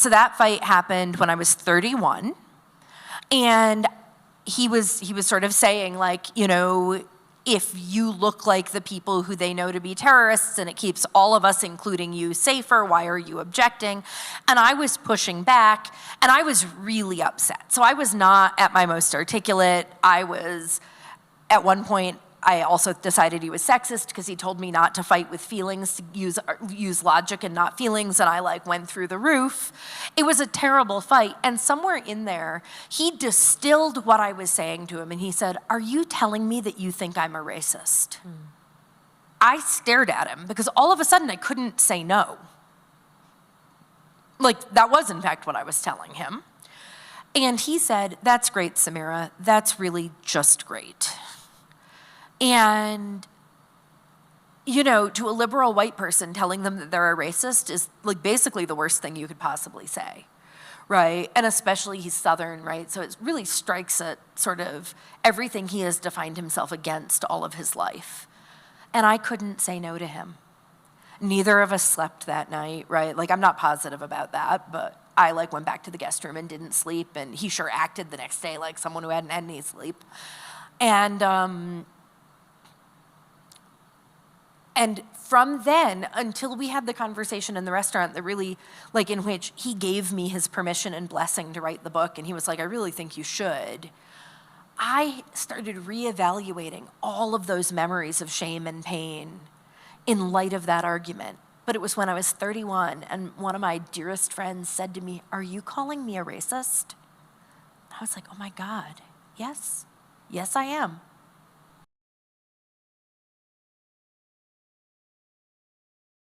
So that fight happened when I was 31. And he was sort of saying, like, you know, if you look like the people who they know to be terrorists and it keeps all of us, including you, safer, why are you objecting? And I was pushing back, and I was really upset. So I was not at my most articulate. I was, at one point, I also decided he was sexist because he told me not to fight with feelings, to use logic and not feelings, and I like went through the roof. It was a terrible fight, and somewhere in there, he distilled what I was saying to him, and he said, "Are you telling me that you think I'm a racist?" I stared at him because all of a sudden I couldn't say no. Like, that was in fact what I was telling him. And he said, "That's great, Samira. That's really just great." And, you know, to a liberal white person, telling them that they're a racist is like basically the worst thing you could possibly say, right? And especially he's Southern, right? So it really strikes at sort of everything he has defined himself against all of his life. And I couldn't say no to him. Neither of us slept that night, right? Like, I'm not positive about that, but I like went back to the guest room and didn't sleep, and he sure acted the next day like someone who hadn't had any sleep. And from then until we had the conversation in the restaurant that really, like, in which he gave me his permission and blessing to write the book, and he was like, "I really think you should," I started reevaluating all of those memories of shame and pain in light of that argument. But it was when I was 31, and one of my dearest friends said to me, "Are you calling me a racist?" I was like, oh my God, yes, I am.